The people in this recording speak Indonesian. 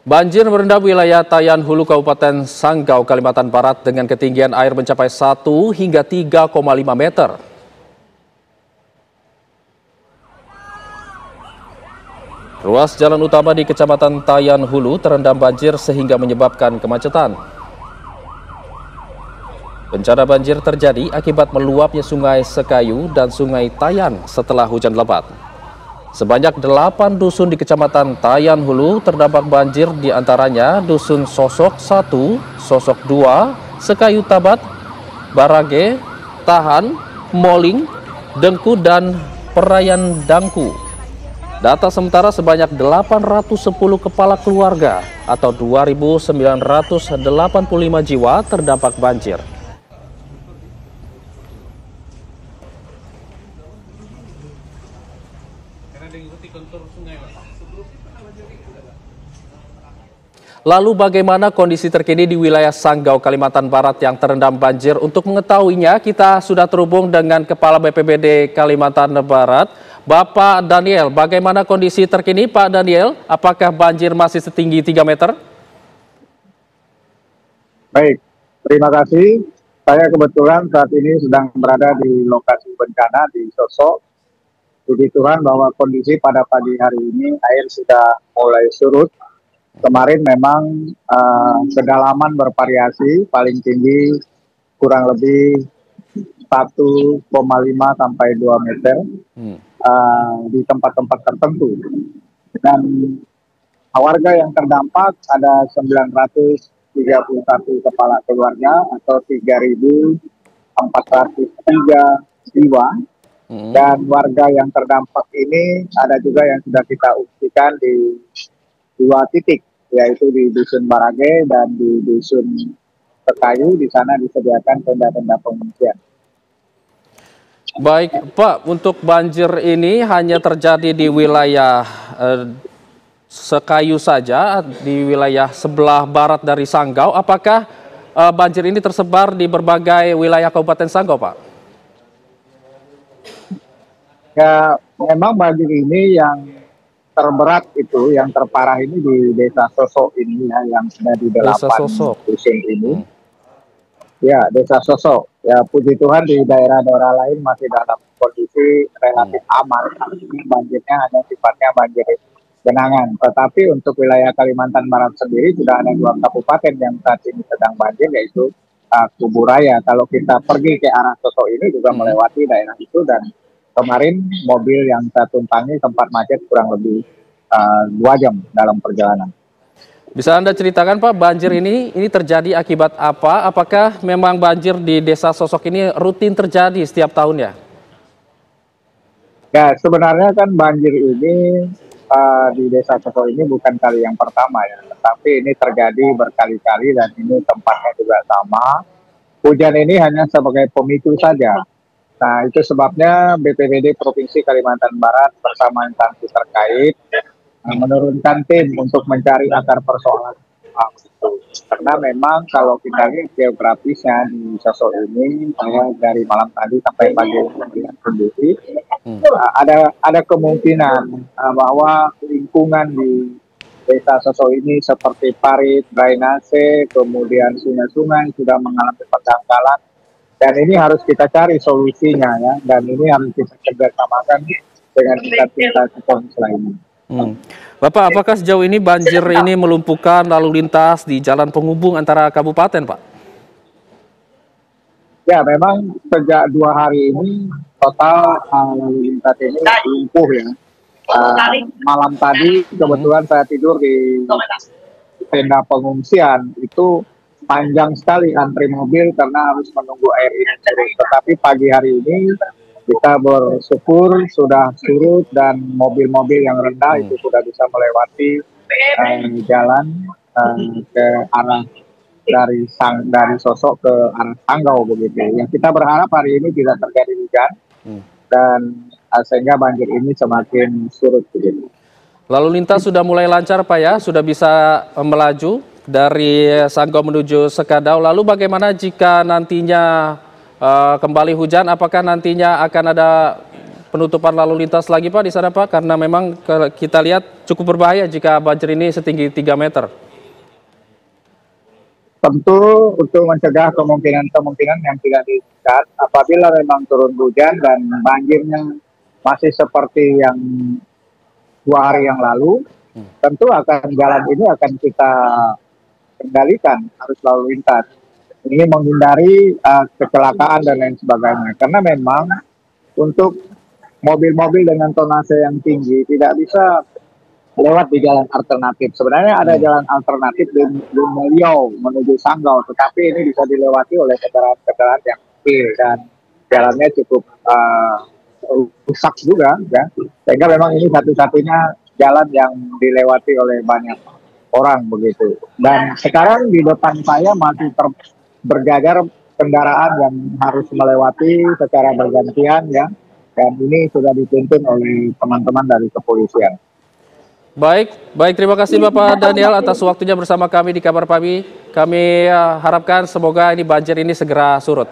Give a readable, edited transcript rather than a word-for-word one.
Banjir merendam wilayah Tayan Hulu Kabupaten Sanggau, Kalimantan Barat dengan ketinggian air mencapai 1 hingga 3,5 meter. Ruas jalan utama di Kecamatan Tayan Hulu terendam banjir sehingga menyebabkan kemacetan. Bencana banjir terjadi akibat meluapnya Sungai Sekayu dan Sungai Tayan setelah hujan lebat. Sebanyak 8 dusun di Kecamatan Tayan Hulu terdampak banjir, diantaranya Dusun Sosok 1, Sosok 2, Sekayu Tabat, Barage, Tahan, Moling, Dengku, dan Perayan Dangku. Data sementara sebanyak 810 kepala keluarga atau 2.985 jiwa terdampak banjir. Lalu bagaimana kondisi terkini di wilayah Sanggau, Kalimantan Barat yang terendam banjir? Untuk mengetahuinya, kita sudah terhubung dengan Kepala BPBD Kalimantan Barat, Bapak Daniel. Bagaimana kondisi terkini, Pak Daniel? Apakah banjir masih setinggi 3 meter? Baik, terima kasih. Saya kebetulan saat ini sedang berada di lokasi bencana di Sosok. Puji Tuhan bahwa kondisi pada pagi hari ini air sudah mulai surut. Kemarin memang kedalaman bervariasi, paling tinggi kurang lebih 1,5 sampai 2 meter di tempat-tempat tertentu. Dan warga yang terdampak ada 931 kepala keluarga atau 3.403 jiwa. Dan warga yang terdampak ini ada juga yang sudah kita ungsikan di 2 titik, yaitu di Dusun Barage dan di Dusun Sekayu. Di sana disediakan tenda-tenda pengungsian. Baik, Pak, untuk banjir ini hanya terjadi di wilayah Sekayu saja, di wilayah sebelah barat dari Sanggau. Apakah banjir ini tersebar di berbagai wilayah Kabupaten Sanggau, Pak? Ya, memang banjir ini yang terberat itu, yang terparah ini di Desa Sosok ini ya, yang sudah di 8 dusun ini. Ya, Desa Sosok. Ya, puji Tuhan di daerah-daerah lain masih dalam kondisi relatif aman. Ini banjirnya hanya sifatnya banjir genangan. Tetapi untuk wilayah Kalimantan Barat sendiri sudah ada 2 kabupaten yang saat ini sedang banjir, yaitu Kuburaya. Kalau kita pergi ke arah Sosok ini juga melewati daerah itu, dan kemarin mobil yang saya tumpangi sempat macet kurang lebih 2 jam dalam perjalanan. Bisa Anda ceritakan, Pak, banjir ini terjadi akibat apa? Apakah memang banjir di Desa Sosok ini rutin terjadi setiap tahunnya? Ya, sebenarnya kan banjir ini di Desa Sosok ini bukan kali yang pertama ya, tetapi ini terjadi berkali-kali dan ini tempatnya juga sama. Hujan ini hanya sebagai pemicu saja. Nah, itu sebabnya BPBD Provinsi Kalimantan Barat bersama instansi terkait menurunkan tim untuk mencari akar persoalan itu. Karena memang kalau kita lihat geografisnya di Sosok ini, saya dari malam tadi sampai pagi melihat sendiri, ada kemungkinan bahwa lingkungan di Desa Sosok ini seperti parit, drainase, kemudian sungai-sungai sudah mengalami pendangkalan. Dan ini harus kita cari solusinya ya, dan ini harus kita kerjasamakan dengan instansi Polres lainnya. Bapak, apakah sejauh ini banjir ini melumpuhkan lalu lintas di jalan penghubung antara kabupaten, Pak? Ya, memang sejak 2 hari ini total lalu lintas ini lumpuh ya. Malam tadi kebetulan saya tidur di tenda pengungsian, itu panjang sekali antri mobil karena harus menunggu air ini surut. Tetapi pagi hari ini kita bersyukur sudah surut dan mobil-mobil yang rendah itu sudah bisa melewati jalan ke arah dari Sosok ke arah Sanggau begitu. Yang kita berharap hari ini tidak terjadi hujan dan sehingga banjir ini semakin surut begitu. Lalu lintas sudah mulai lancar, Pak, ya? Sudah bisa melaju dari Sanggau menuju Sekadau. Lalu bagaimana jika nantinya kembali hujan? Apakah nantinya akan ada penutupan lalu lintas lagi Pak di sana Pak? Karena memang kita lihat cukup berbahaya jika banjir ini setinggi 3 meter. Tentu untuk mencegah kemungkinan-kemungkinan yang tidak diinginkan, apabila memang turun hujan dan banjirnya masih seperti yang 2 hari yang lalu, tentu jalan ini akan kita kendalikan arus lalu lintas. Ini menghindari kecelakaan dan lain sebagainya. Karena memang untuk mobil-mobil dengan tonase yang tinggi tidak bisa lewat di jalan alternatif. Sebenarnya ada jalan alternatif di Meliau menuju Sanggau, tetapi ini bisa dilewati oleh kendaraan-kendaraan yang kecil dan jalannya cukup rusak juga, ya. Sehingga memang ini satu-satunya jalan yang dilewati oleh banyak orang begitu. Dan sekarang di depan saya masih berjajar kendaraan yang harus melewati secara bergantian, ya. Dan ini sudah dituntun oleh teman-teman dari kepolisian. Baik, terima kasih Bapak Daniel atas waktunya bersama kami di Kabar Pagi. Kami harapkan semoga ini banjir ini segera surut.